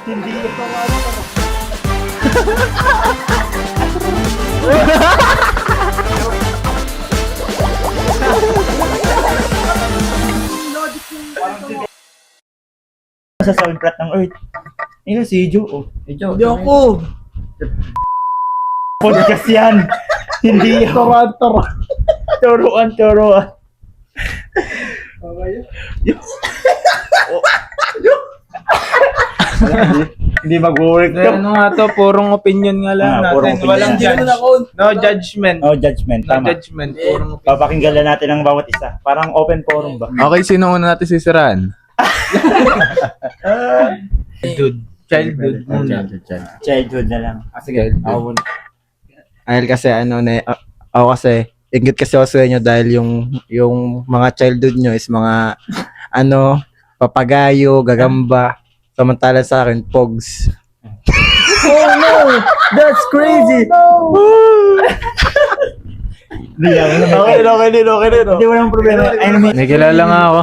Hindi ito sa soundtrack ng Earth. Ito si Jo. Oh. Hindi ako. Podcast yan. Hindi ako. Turuan. Hindi mag-work to. Ano nga to, purong opinion nga lang Purong natin. opinion. Walang Hindi naman ako. no judgment. No judgment. No Tama. judgment, purong opinion. Papakinggan lang natin ang bawat isa. Parang open forum ba? Okay, sino una natin sisiraan? Childhood muna. Childhood na lang. Sige, ako muna. Dahil kasi ako kasi ingit kasi ako sa inyo dahil yung mga childhood nyo is mga papagayo, gagamba. Samantala sa akin, pogs. Oh no! That's crazy! Okay din. Hindi walang problema. May kilala nga ako.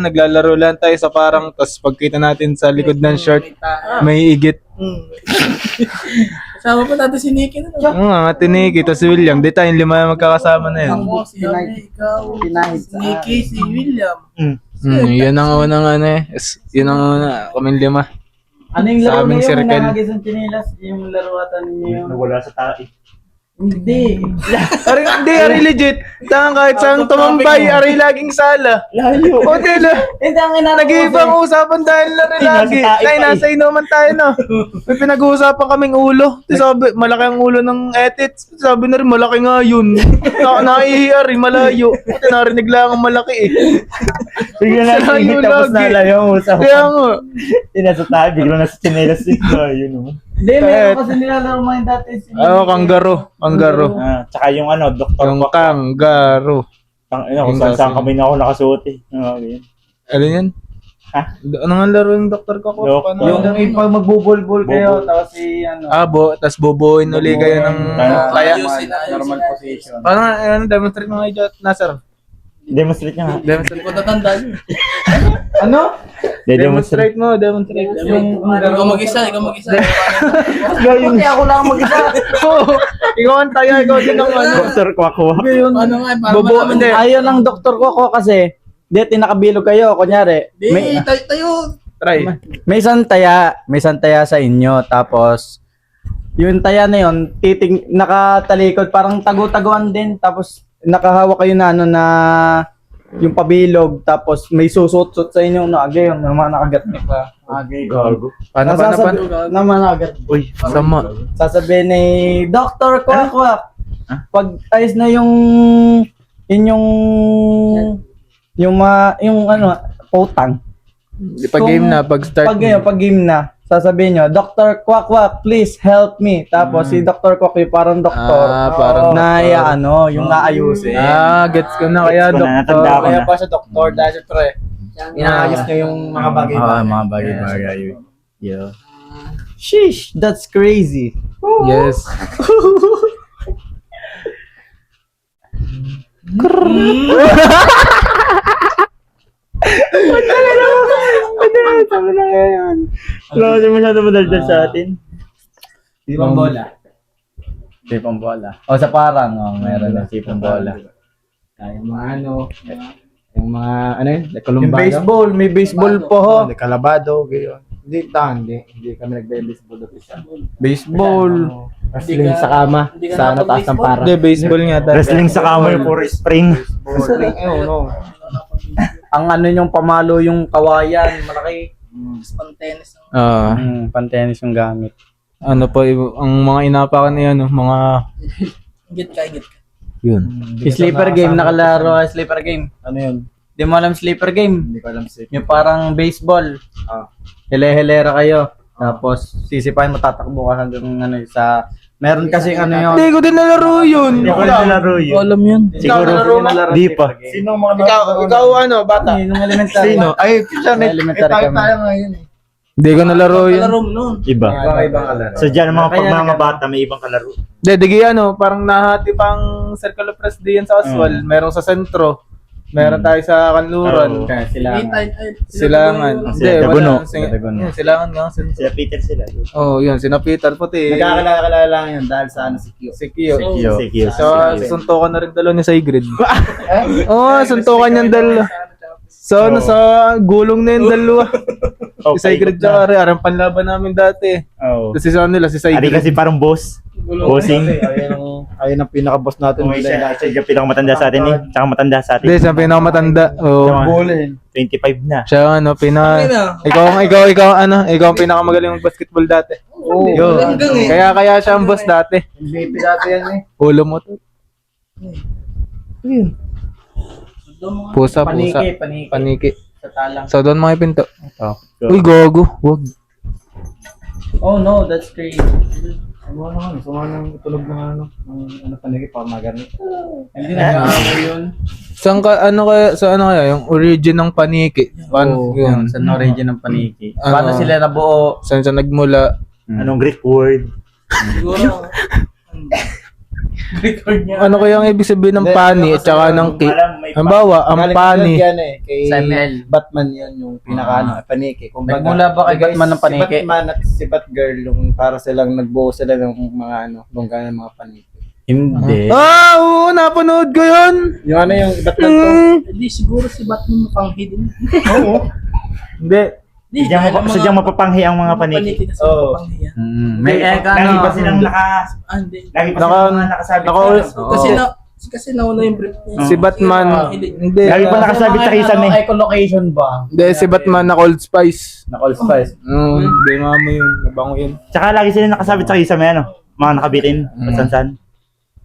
Naglalaro lang tayo sa parang, tapos pagkita natin sa likod ng short, may igit. Kasama pa natin si Nicky na. Oo nga, tinigi, tapos si William. Di tayong lima yung magkakasama na yun. Ako, si Ate, ikaw, si Nicky, si William. Yun ang unang yun ang una, kaming lima. Ano yung Sa laro aming niyo? circle. Yung nahagis ng chinilas? Yung laro ata ninyo yun? Nawala sa tae. Hindi. Ari legit. Tangang kahit saan tumambay, ari laging sala. Layo. O tila, Hindi, ang inano ko nag-iibang usapan dahil na rin lagi. Tay, nasa inuman tayo no. May pinag-uusapan kaming ulo. Di sabi, malaki ang ulo ng etits. Sabi na rin, malaki nga yun. Naihi ari, malayo. Buti narinig lang ang malaki eh. Bigla na Layo tapos lagi. na layo ang usap. Kaya nga. Nasa tae, bigla na sa chinelas. Layo naman. Hindi, meron kasi nilalaro mo yung dati. Kanggaro. Tsaka yung doktor Yung ko. kanggaro. Kung saan kami na ako nakasuot eh. Yun. Ano yan? Ha? Ano nga laro yung doktor ko? Doktor. Yung pag magbubulbul kayo, tapos si ano. Tapos bubuin uli kayo ng kaya. Normal position. Parang demonstrate mo nga yung Nasser. Demonstrate niya nga. Demonstrate. Hindi ko tatanda yun. Ano? Demonstrate. Demonstrate. Ikaw mag-isa. Hindi ako lang mag-isa. Ikaw ang tayo, ikaw din ang Doktor Kwakwa. Ano nga, para malaman Hindi. Ayaw ng doktor ko kasi, tinakabilog kayo, kunyari. Di, tayo. Try. May isang taya sa inyo, tapos yung taya na yun, nakatalikod, parang tagu-taguan din, tapos nakahawak kayo na na yung pabilog, tapos may susot-sot sa inyo na agay, yung naman nakagat niyo pa. Agay. Gago. Paano? Naman nakagat. Uy, Sama. Sasabihin ni Dr. Kwak, pag ayos na yung putang. Pag game na, pag start. Pag game na, sasabihin nyo, Dr. Kwak, please help me. Tapos si Dr. Kwak, yung parang doktor, Parang na yung naayusin. gets ko na kaya, Gets ko na, doktor. natanda ko Kaya na. pa siya doktor, dahil syempre, inaayos niya yung mga bagay-bagay. mga bagay-bagay. Yeah. Sheesh, that's crazy. Yes. Sabi na ngayon. Wala kasi masyado madaldal sa atin. Sipang bola. Sipang bola. O sa parang, meron na sipang bola. Yung mga yung mga yun? Yung baseball, may baseball po ho. Kalabado, gayon. Hindi kami nagbe-baseball dito sa. Baseball. Wrestling sa kama, sa taas ng para. Hindi, baseball nga. Wrestling sa kamoy for spring. Ang yung pamalo yung kawayan, malaki. Spontaneous. Pantenis yung gamit. Ano pa, ang mga inapakan na yan, mga... Git ka. Yun. Sleeper game, nakalaro ka sleeper game. Ano yun? Di mo alam sleeper game? Hindi ko alam si. Yung parang baseball. Hele-helera kayo. Tapos sisipain mo, tatakbo ka hanggang sa... Meron kasi yun. Hindi ko din nalaro yun. Hindi ko rin nalaro yun. Alam yun. Siguro, di pa. Sino mga Ikaw bata? Yung elementary. Sino? Ay, Elementary kami. ngayon eh. Hindi ko nalaro yun. Kalaro mo nun. Iba. Ibang kalaro. So dyan, mga Kaya mga nga- bata, may ibang kalaro. Hindi, parang nahati pang circle of press diyan sa aswal. Merong sa sentro. Meron tayo sa Kanluran. Kaya silangan. Silangan. Hindi, Daguno. Silangan nga. Sila Peter sila. Oh, yun. Sina Peter puti. Nagkakilala lang yun dahil sa ano si Q. Si Kyo. Si Q. So, suntukan na rin dalawa ni Sigrid. Oo, suntukan yung dalawa. So, nasa gulong na yung dalawa. Si Sigrid tsaka Ari. Arang panlaban namin dati. Oo. Kasi sa nila, si Ari Sigrid. kasi parang boss. Bossing. Ayun ang pinaka-boss natin. Oh, Siya yung pinakamatanda sa atin eh. Tsaka matanda sa atin. Hindi, siya pinakamatanda. Oh. Bulin. 25 na. Siya ano, ikaw ang pinakamagaling mag-basketball dati. Oo. Yun. Hanggang eh. Kaya siya ang boss dati. MVP dati yan eh. Ulo mo to. Pusa. Paniki. Sa talang. So, doon mga pinto. Oh. Uy, gogo. Wag. Oh no, that's crazy. Sumanang tulog na ano panigit para magamit. Hindi na yun. Saan kaya yung origin ng paniki? Paano yun? Sa origin ng paniki. Ano? Paano sila nabuo? Saan siya nagmula? Anong Greek word? Siguro. Record niya. Ano kaya ang ibig sabihin ng pani at saka ng ki? Halimbawa, ang pani. Kay Samuel. Batman yun yung pinaka paniki. Nagmula ba kay Batman ng paniki? Si Batman at si Batgirl yung para silang nagbuo sila ng mga bongga ng mga paniki. Hindi. Oo, napanood ko yun. Yung ano yung Batman to? Hindi, siguro si Batman mukhang hidden. Hindi. Sadyang mapapanghi ang mga paniki. Oo. May eka Lagi ano. ba silang Hindi. lagi pa silang mga nakasabit Kasi nauna yung brief niya. Si Batman. Hindi. Lagi pa nakasabit sa kisame. Echolocation ba? Hindi, si Batman na Cold Spice. Na Cold Spice. Hindi nga mo yun. Nabango yun. Tsaka lagi sila nakasabit sa kisame mga nakabitin, pasansan.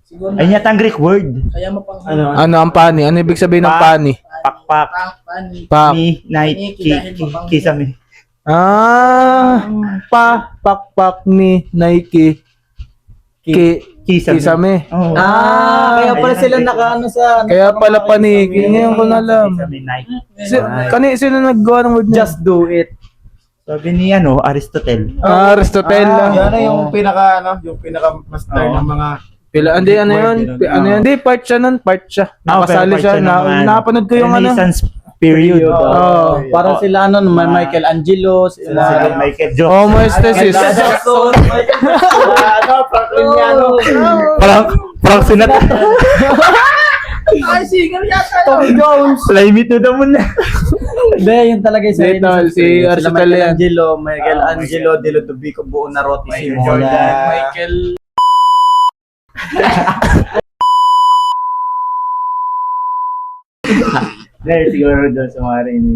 Siguro Ayun yata ang Greek word. kaya mapang Ano ang pani? Ano ibig sabihin ng pani? Pakpak. Pani. Pak. Ni, night, kisame. Pakpak ni Nike. Kisame. Kisame. Oh. Kaya pala sila nakaano sa Kaya pala paniki. Ngayon ko na alam. Kisame, night. Sino naggawa ng word niya? just do it. Sabi ni Aristotle. Aristotle. yung pinaka master ng mga Hindi, ano yun? Hindi, part siya nun. Part siya. Nakasali part siya. siya ng mga Napanood ko yung ano. Renaissance period. Oo. Parang sila ano, may Michelangelo, Sila Michael Jones. Homoestasis. Frank Sinatra. Ay, singer yata Tom Jones. Fly me to the moon. Hindi, yun talaga yung Hindi, tol, si Aristotle yan. Michelangelo, de Ludovico, buo na Michael Jordan. Michael. Dahil siguro doon sa mga rin.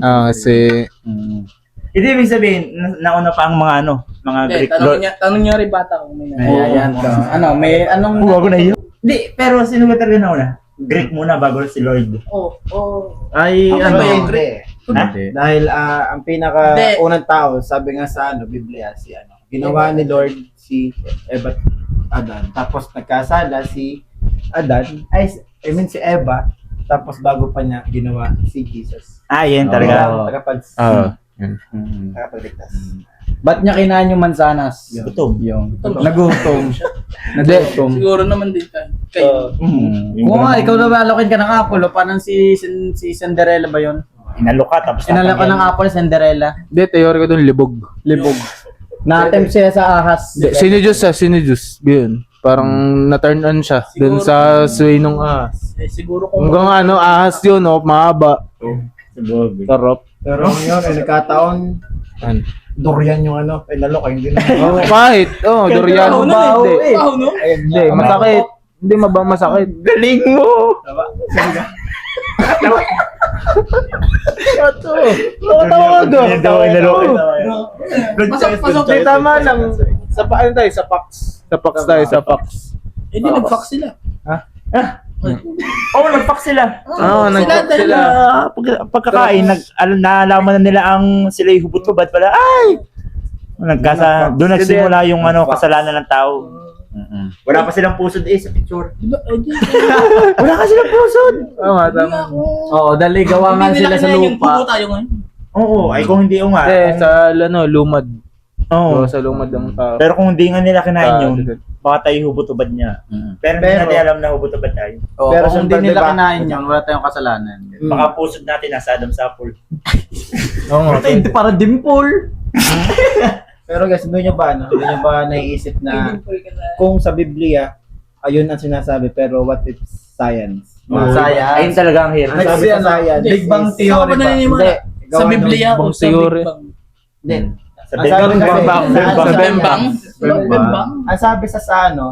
Hindi ibig sabihin, nauna pa ang mga Greek lord. Tanong niya rin bata kung may Ayan to. Ano, may anong... Huwag ko na yun. Hindi, pero sino ba talaga nauna? Greek muna bago si Lord. Ay, ano yung Greek? Dahil ang pinaka-unang tao, sabi nga sa Biblia, ginawa ni Lord si Eva at Adan. Tapos nagkasala si Adan, si Eva. Tapos bago pa niya ginawa si Jesus. Yan talaga. Tagapagligtas. Ba't niya kinain yung mansanas? Gutom. Nagutom. Siguro naman din kayo. Oo nga, ikaw na malokin ka ng apple. Parang si Cinderella ba yun? Inalok ka tapos Inalok ka ng apple, Cinderella. Hindi, teori ko doon, libog. Na-attempt siya sa ahas. Sinijus. Yun. Parang na-turn on siya. Doon sa sway nung ahas. Siguro kung Hanggang ahas yun, mahaba. Sarap. Pero ngayon, nagkataon, durian yung inalok, hindi na. Kahit, durian. Hindi. Hindi, masakit. Hindi masakit. Galing mo! Tawag ko. pasok. Tama lang. Sa Pax. Sa Pax. Hindi, nag-fax sila. Nag-pack sila. Nag-fax sila. Pagkakain, nalaman na nila sila yung hubot-hubad pala. Doon nagsimula yung kasalanan ng tao. Wala pa silang pusod sa picture. Wala ka silang pusod. Tama. Oo, dali gawa nga sila sa lupa. Tayo ngayon. Oo, kung hindi Sa lumad. Oo. Sa lumad ng tao. Pero kung hindi nga nila kinain yun, baka tayo hubot-ubad niya. Pero hindi Pero- natin alam na hubot-ubad tayo. Oo, Pero kung hindi syempre, nila diba? kinain yun, wala tayong kasalanan. Baka pusod natin nasa Adam Sapol. Oo nga. Ay, para dimple. Pero guys, hindi nyo ba, no? Hindi nyo ba naiisip na kung sa Biblia, ayun ang sinasabi, pero what if science? Science. Ayun talaga ang hirap. Ang sabi sa science Big Bang is- Theory Saan ka ba? naniniwala? Hindi. Sa Gawa Biblia ng- o sa Big Theory. Bang? Hindi. Sa Ang sabi kasi- Bembang. Sa Bembang. Bembang. Ang sabi sa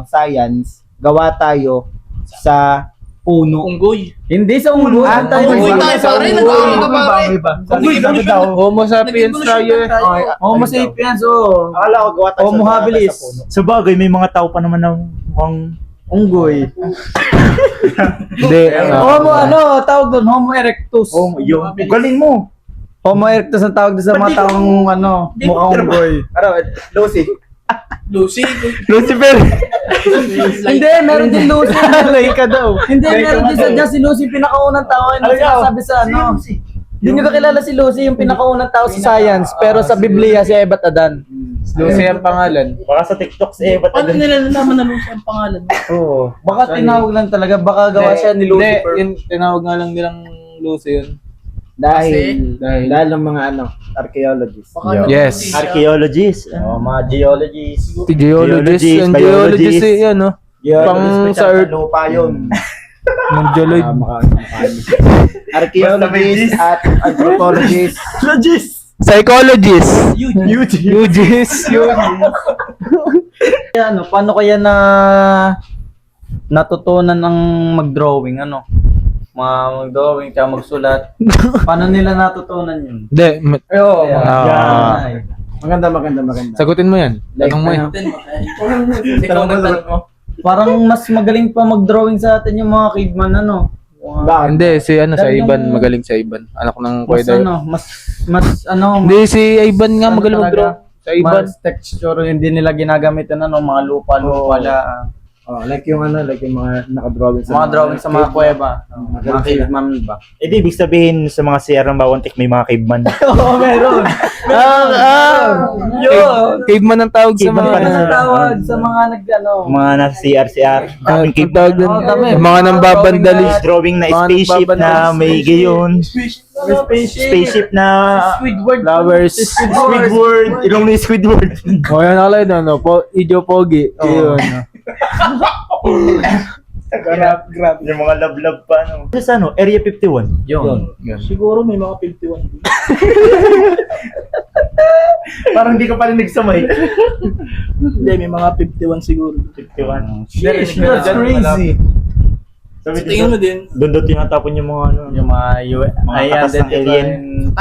science, gawa tayo sa puno. Unggoy. Hindi sa unggoy. Ah, tayo. unggoy tayo, pare. Nag-aaral ka, pare. Sabi sabi daw, Homo sapiens tayo eh. Homo sapiens, oh. akala ko gawa tayo Homo habilis. sa puno. Sa bagay, may mga tao pa naman ng mukhang Unggoy. Hindi. Homo, ano, tawag doon, Homo erectus. yung galing mo. Homo erectus ang tawag doon sa mga taong, ano, mukhang unggoy. Ano, Lucy? Lucy. Lucifer. Hindi, meron din Lucy. Laika daw. Hindi, meron din sa dyan si Lucy, pinakaunang tao. Ano sinasabi sa ano? Hindi nyo kakilala si Lucy, yung pinakaunang tao sa science. Pero sa Biblia, si Eva at Adan. Lucy ang pangalan. Baka sa TikTok si Eva. Paano nila nalaman na Lucy ang pangalan? Oo. Baka tinawag lang talaga, baka gawa siya ni Hindi, Lucifer. yun, tinawag nga lang nilang Lucy yun. Dahil Dahil- ng mga archaeologists. Baka Yes. Lucy siya. Archaeologist. Oh, mga geologists. Geologist, Geologist, ang biologist. geologist eh, yan, no? Pang sa Earth. lupa yun. Ng geoloid. Archaeologists at anthropologists. Psychologist. UGs. Kaya ano, paano kaya na natutunan ng mag-drawing, ano? Mag-drawing, tsaka magsulat. Paano nila natutunan yun? Hindi, Oo. Ay. Maganda. sagutin mo yan. Tanong mo yan. Ikaw na tanong mo. Parang mas magaling pa mag-drawing sa atin yung mga caveman, ano? Bakit? Hindi, si ano, sa Dahil Ivan, yung- magaling sa Ivan. Anak ng Mas Kuya ano, mas ano, Hindi, si Ivan nga Ano magaling talaga? mag-draw. Sa Ivan. mas texture, hindi nila ginagamit ano, mga lupa-lupa Oo. la. Oh, like yung mga nakadrawing Mga drawing sa mga kuweba. Mga Magaling sila. caveman ba? Eh di, ibig sabihin sa mga CR ng Bawantik may mga caveman. Oo, meron. Caveman ang tawag sa Caveman mga... pa na Ano tawag sa mga nag-ano? Mga nasa CR. Daming Ang caveman. tawag dun, Oo, tama eh. mga nambabandalis. Drawing na Mga spaceship na nagbabandalis. may gayon. Spaceship na Squidward. Flowers. Squidward. Ilong na yung Squidward. O yan nakalay doon, no? Ijo Pogi. Yun. Grab. Yung mga love pa, no? Sa ano? Area 51. Yun. Siguro may mga 51. Parang di ka pa rin nagsamay. Hindi, may mga 51 siguro. 51. Sheesh, that's crazy. Sabi Sa tingin mo din, doon tinatapon yung mga ano. Yung mga katas ng alien.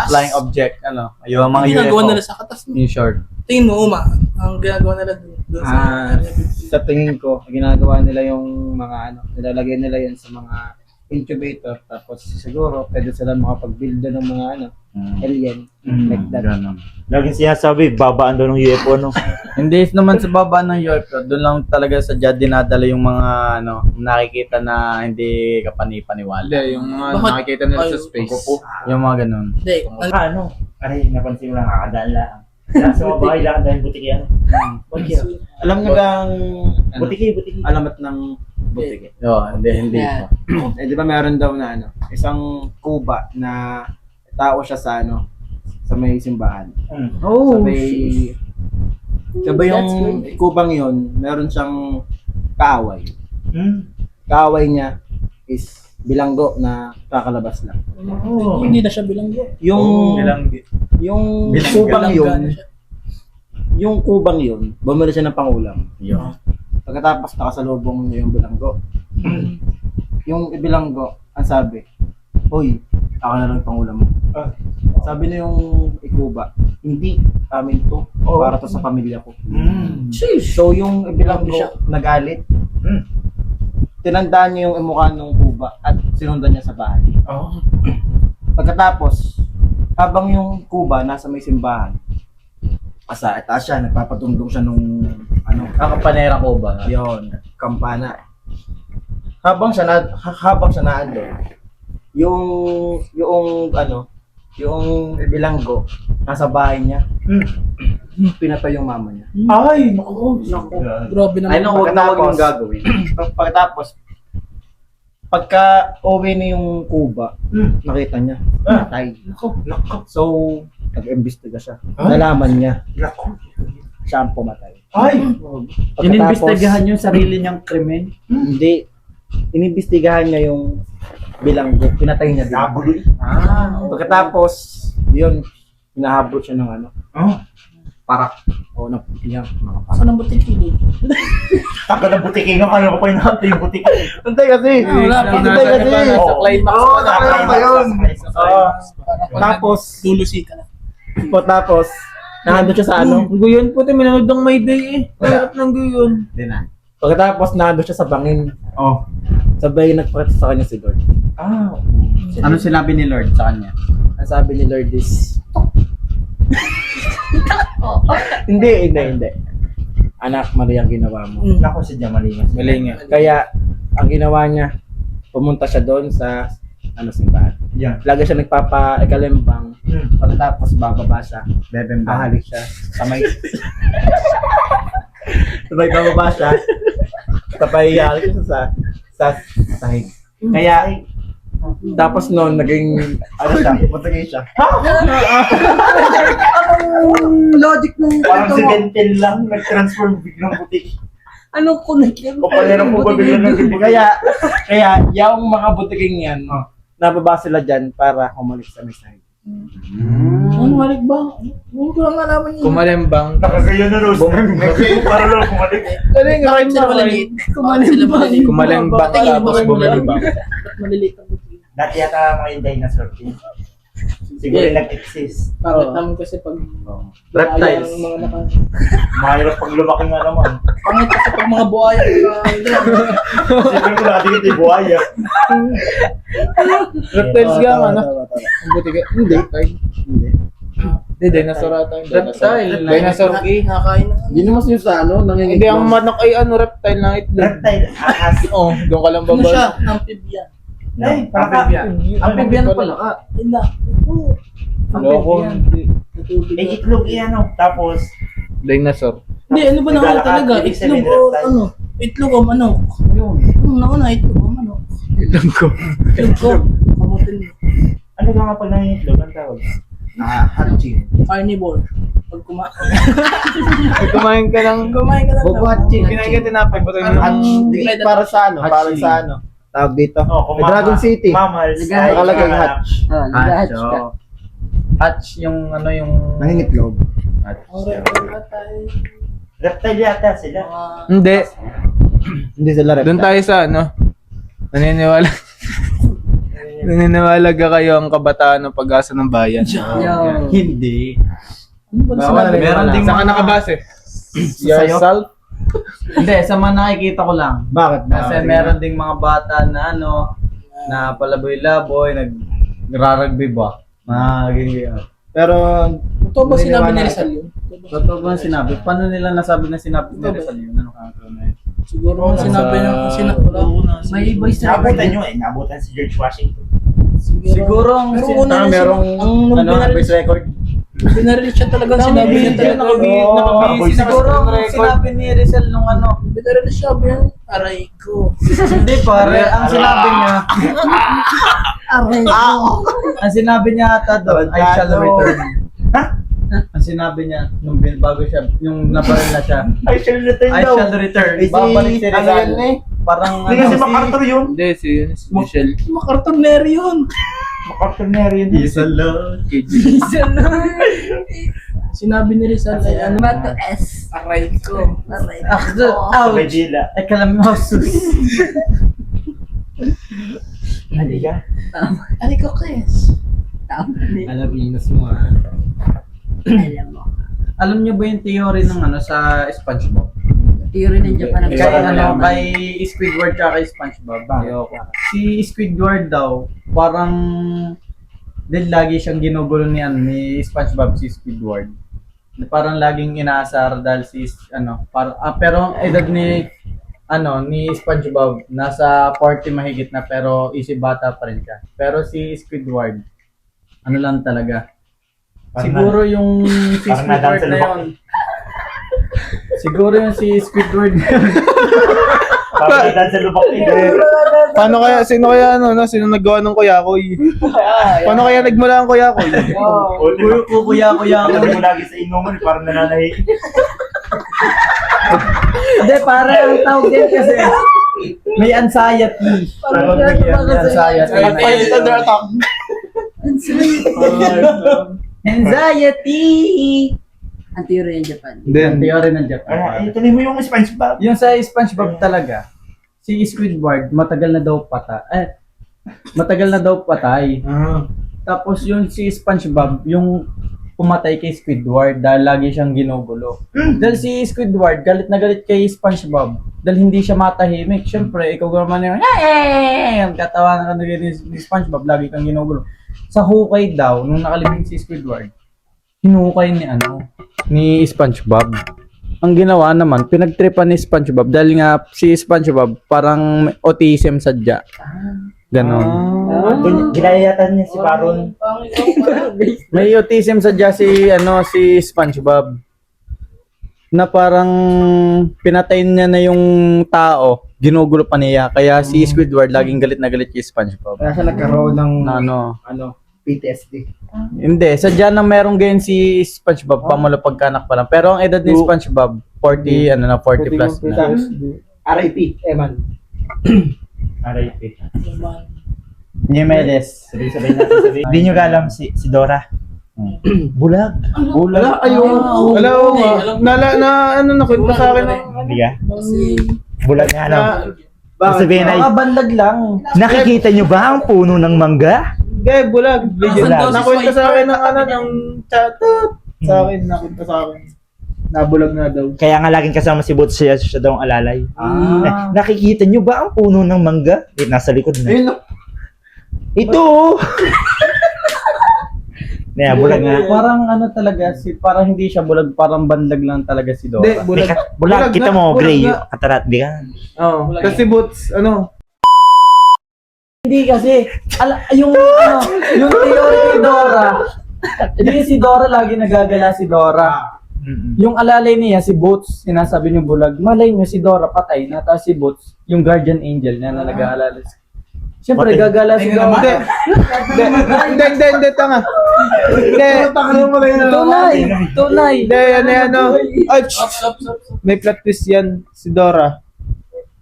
flying object, ano? Yung mga ang ginagawa UFO. nila sa katas mo. In short. Tingin mo, Uma, ang ginagawa nila doon sa Area 51. Sa tingin ko, ginagawa nila yung mga nilalagay nila yan sa mga incubator, tapos siguro pwede sila makapag-build doon ng mga alien like that. Laging sinasabi, babaan daw ng UFO, no? Hindi naman sa baba ng UFO, doon lang talaga sa dyan dinadala yung mga ano, nakikita na hindi kapani-paniwala. Hindi, yung mga Bakit? nakikita nila sa Ay, space. Yung mga ganun. Hindi, Ano? Aray, napansin mo lang, kakadaan lang. Sa mga bahay lang, dahil butiki yan. Alam nyo bang Butiki. alamat ng butiki? Oo, hindi Yeah. po. Eh di ba meron daw na isang kuba na tao siya sa sa may simbahan. Oh, Sabay yung kubang yun, meron siyang kaaway. Hmm. Kaaway niya is bilanggo na kakalabas lang. Hindi na siya bilanggo. Yung Bilanggo kubang Bilangga yun, na siya. yung kubang yun, bumili siya ng pangulam. Yun. Pagkatapos nakasalubong niya yung bilanggo. Yung bilanggo, ang sabi, "Hoy, ako na lang pangulam mo." Sabi na yung ikuba, "Hindi, amin to. Para to sa pamilya ko." So yung bilanggo nagalit. Tinandaan niya yung mukha ng kuba at sinundan niya sa bahay. Pagkatapos, habang yung kuba nasa may simbahan, itaas siya, nagpapatundong siya nung Kakapanera ko ba? yon, kampana. Habang siya naandun, yung bilanggo nasa bahay niya. pinatay yung mama niya. Ay, naku. Grabe naman. Ay, naku, wag na wag yung gagawin. Pagkatapos, pagka uwi na yung Cuba, nakita niya, patay. So, nag-imbestiga siya. Nalaman niya, siya ang pumatay. Ay! Inimbestigahan yung sarili niyang krimen. Hindi. Inimbestigahan niya yung bilanggo. Pinatay niya din. Pagkatapos, yun, hinahabol siya ng ano. Parak. O, yan. Saan ang butiki mo? Tagal ng butiking ng ano ko pa yung natin yung butiking. Hintay kasi. Wala pa. Hintay kasi. Nasa climax Oo, pa na. nakaya pa yun. Tapos, Lulusi ka na. tapos, nandun siya sa ano. Guyon puti, minanood ng May Day eh. Hirap ng guyon. Pagkatapos, nandun siya sa bangin. Oh. Sabay nagpakita sa kanya si Lord. Ano sinabi ni Lord sa kanya? Ang sabi ni Lord is, hindi. Anak, mali ang ginawa mo. Naku, sadya mali nga. Mali nga. Kaya, ang ginawa niya, pumunta siya doon sa simbahan. Yan. Lagi siya nagpapa-ekalembang. Pagkatapos, bababa siya. Bebembang. Ahalik siya. Sabay bababa siya. Sabay ahalik siya sa sahig. Kaya, tapos noon, naging, ano siya, matagay siya. Logic ng Parang si Bentel lang, nag-transform biglang butik. Anong connection? O pala po ba biglang naging butik? Kaya, yung mga butiking yan, nababa sila dyan para humalik sa mensahe. Ano halik ba? Hindi ko lang alaman yun. Kumalembang. Nakagayon na Rose. Para lang kumalik. Galing, Bakit sila maliliit? Bakit sila maliliit? Kumalembang Tingin mo tapos ba? bumalimbang. Ba't maliliit ang butiki? Dati yata mga yung dinosaur king. Siguro nag-exist. Bakit naman kasi pag Reptiles. ang mga naka... Mahirap pag lumaki nga naman. Pangit kasi pag mga buhaya. Siguro ko dati yung buhaya. Reptiles ka ano? Ang buti ka. Hindi. Hindi, dinosaur ata. Reptile. Dinosaur key. Nakakain na. Hindi naman siya sa ano, Hindi, ang manok ay ano, reptile na itlog. Reptile, ahas. Oo, doon ka lang Ano siya? babal. Amphibian. Ay, Amphibian pala ka. Hindi. Loko. Eh, itlog yan, no? Tapos, Dinosaur. Hindi, ano ba naman talaga? Ibig Itlog sabihin, o reptile. ano? Itlog o manok? Yun. Nauna, itlog o manok? Itlog ko. Itlog ko. Kamutin mo. ano ka nga pag nangingitlog? Ang tawag? hatching. Carnivore. Pag Pag kumain ka ng... kumain ka lang. Hatching. Kinain ka tinapay. Buto Ano? yung... Para sa ano, para Hatching. sa ano. Tawag dito. Oh, May Dragon City. Mammals. Nakalagay hatch. Hatch, oh. Hatch yung ano yung... Nangingitlog. Hatch. Reptile yata sila. Hindi. Hindi sila reptile. Doon tayo sa ano. Naniniwala. Naniniwala ka kayo ang kabataan ng pag-asa ng bayan. Hindi. Ano ba Bawal sinabi? rin. Meron ding Saan ka mga- nakabase? Sa'yo? Yourself? Hindi, sa mga nakikita ko lang. Bakit? Kasi meron ding mga bata na ano, na palaboy-laboy, nagrarugby ba? Mga ganyan. Pero, Totoo ba sinabi ni Rizal yun? Totoo ba ang sinabi? Paano nila nasabi na sinabi ni Rizal yun? Ano ka na yun? Siguro nga sinabi na sinabi. May iba Naabutan nyo eh. Naabutan si George Washington. Siguro ang Pero sin- una na merong ang ano, voice record. binaril siya talaga sinabi niya talaga. nakabisi. Siguro ang sinabi ni Rizal nung ano. Binaril siya yan. Aray ko. Hindi pare, ang sinabi niya, Aray ko. ang sinabi niya ata doon, I shall return. Ang sinabi niya, nung bago siya, yung nabaril na siya, I shall return I daw. shall return. Eh, si- Babalik si ano Rizal. yan eh? Parang Hindi kasi MacArthur yun. Hindi, si Michelle. Makartonero yun. MacArthur na rin. Isa lang. Sinabi ni Rizal ay ano ba to S? Aray ko. Aray Ako, May ouch! dila. Ay, kalamasus. Halika. Aray ko, Kes. Alam, inas mo ah. Alam niyo ba yung theory ng ano sa SpongeBob? Theory ng Japan ang Kay ano, kay Squidward tsaka kay SpongeBob. Ayoko. Si Squidward daw, parang din lagi siyang ginugulo ni ano, ni SpongeBob si Squidward. Parang laging inaasar dahil si ano, pero ang edad ni ano ni SpongeBob nasa 40 mahigit na pero isip bata pa rin siya. Pero si Squidward ano lang talaga. Parang Siguro yung si parang nadaan Squidward sa na lubak. yun, Siguro yung si Squidward. Papalitan sa lubak niya. Paano kaya, sino naggawa ng kuyakoy? Paano kaya nagmula ang kuyakoy? Kuya. Alam mo lagi sa inuman, parang nananahi. Hindi, para ang tawag din kasi may anxiety. Anxiety! Ang theory ng Japan. Yung theory ng Japan. Ay, tuloy mo yung SpongeBob. Yung sa SpongeBob talaga, si Squidward matagal na daw patay. Tapos yung si SpongeBob, yung pumatay kay Squidward dahil lagi siyang ginugulo. Dahil si Squidward, galit na galit kay SpongeBob dahil hindi siya matahimik. Siyempre, ikaw naman yung katawa na ni SpongeBob, lagi kang ginugulo. Sa hukay daw, nung nakalibing si Squidward, hinukay ni SpongeBob. Ang ginawa naman, pinagtripan ni SpongeBob dahil nga si SpongeBob parang autism sadya. Ganon. Ginayatan niya si Baron. May autism sadya si SpongeBob. Na parang pinatayin niya na yung tao, ginugulo pa niya. Kaya si Squidward laging galit na galit kay SpongeBob. Kaya siya nagkaroon ng PTSD. Hindi, sadya na merong ganyan si SpongeBob pamalo pagkanak pa lang. Pero ang edad ni SpongeBob 40 plus na. R.I.P. Eman. RIP. Niemedes. Sabi natin. Hindi nyo alam si Dora. Bulag. Nakwento sa akin eh. Hindi ka? Bulag nga ano. Sabihin ay, Baka banlag lang. nakikita nyo ba ang puno ng mangga? Gaya, bulag. Bulag. Nakwento sa akin ng chatot. Nakwento sa akin. Nabulag na daw. Kaya nga laging kasama si Boots, siya daw ang alalay. Nakikita nyo ba ang puno ng mangga? Nasa likod na. Ayun, no? Ito! Bulag nga. Parang talaga, parang hindi siya bulag, parang banlag lang talaga si Dora. Hindi, bulag. Bulag, kita mo, Bulag gray. nga. Katarat, di ka? Oo. Kasi Boots, Hindi kasi, yung theory ni Dora, hindi si Dora lagi nagagala si Dora. Yung alalay niya, si Boots, sinasabi niyo bulag, malay niyo si Dora patay na, tapos si Boots, yung guardian angel niya na nag-aalala. Siyempre, Patay. gagala si Dora. Hindi, tanga. Tunay. Hindi, Ay, may plot twist yan, si Dora.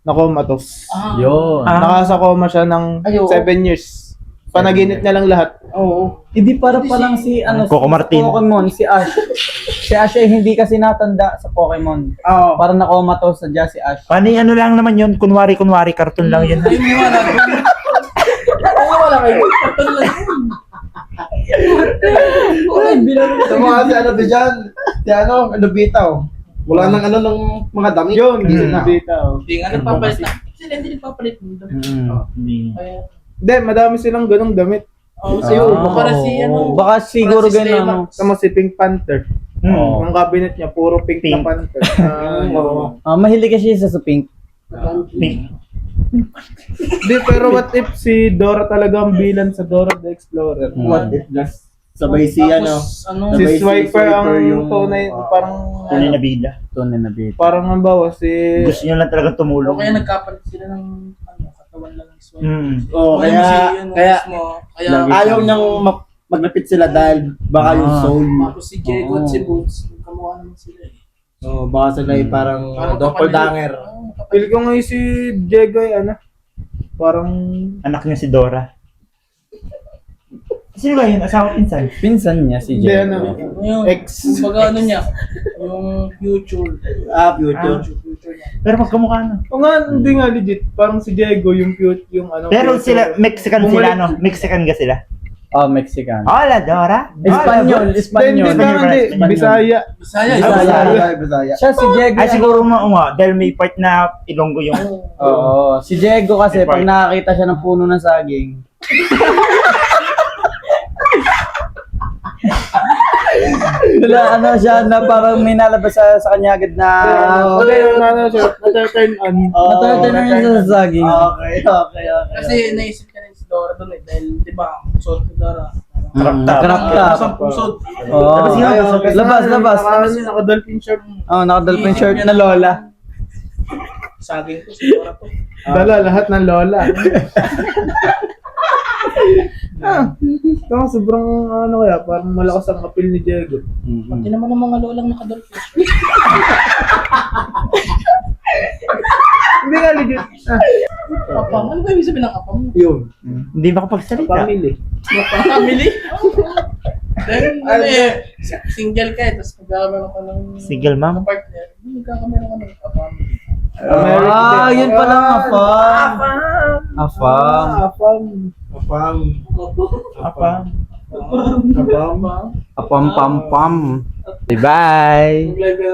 Nakomatos. Yun. Nakasa coma siya ng 7 years. Panaginip niya lang lahat. Hindi para palang si Coco Martin. Pokemon, si Ash. Si Ash ay hindi kasi natanda sa Pokemon. Para nakomatos sa si Ash. Paano lang naman yun? Kunwari, cartoon lang yun. Wala kayo. Cartoon lang yun. Tama kasi dyan. Bitaw. Wala nang ng mga damit. Yun, Hindi na. Hindi nga nagpapalit na. Sila hindi nagpapalit mo. Kaya, Hindi, madami silang ganong damit. para si Baka siguro gano'n. Tama si Pink Panther. Ang cabinet niya, puro pink na panther. Mahilig kasi siya sa pink. Hindi, pero what if si Dora talaga ang bilan sa Dora the Explorer? What if just sabay si Si Swiper ang tunay, parang Tunay na bida. Tunay na bit. parang ang bawa si... Gusto nyo lang talagang tumulong. kaya nagkapalit sila ng katawan lang ng swipe. kaya ayaw niyang maglapit sila dahil baka yung soul. Tapos si Diego at si Boots, kamukha naman sila eh. Baka sila ay parang doppelganger. Pili ko ngayon si Diego ay parang... Anak niya si Dora. Sino ba yun? Asawa pinsan? Pinsan niya si Hindi, Diego. Yung, Ex. kumbaga niya, yung future. Future. Future niya. Pero magkamukha na. O nga, hindi nga legit. Parang si Diego yung cute, yung Pero cute. sila, Mexican sila, Mexican ka sila? Mexican. Hola, Dora. Hindi, Espanyol. hindi. Bisaya. Bisaya. Siya si Diego. Ay, siguro nga, dahil may part na Ilonggo yung... Oo. Si Diego kasi pag nakakita siya ng puno ng saging. Siya na parang may nalabas sa kanya agad na Na-turn on. naturn na rin sa saging. Okay. Kasi naisip ka rin si Dora doon eh, dahil di ba, ang suot ni Dora, Crop top. Crop top. Tapos ang pusod. Oo. Labas yun, Labas, labas. Naka-dolphin shirt. Oh, naka-dolphin shirt na lola. Saging ko, siguro to. Dala, lahat ng lola. Sobrang ano kaya, parang malakas ang appeal ni Diego. Pati naman ang mga lolang nakadolphin. Hindi nga legit. Kapam. Ano ba ibig sabihin ng kapam? Yun. Hindi makapagsalita. Family. Family? Dahil ano eh, single ka eh, tapos magkakameron ka ng Single mom? partner, magkakameron ka ng kapam. Ah, yun pala ang afam. Afam. Afam. Apam. Apa? Afam. Apam pam pam. Bye-bye. Mag-live ka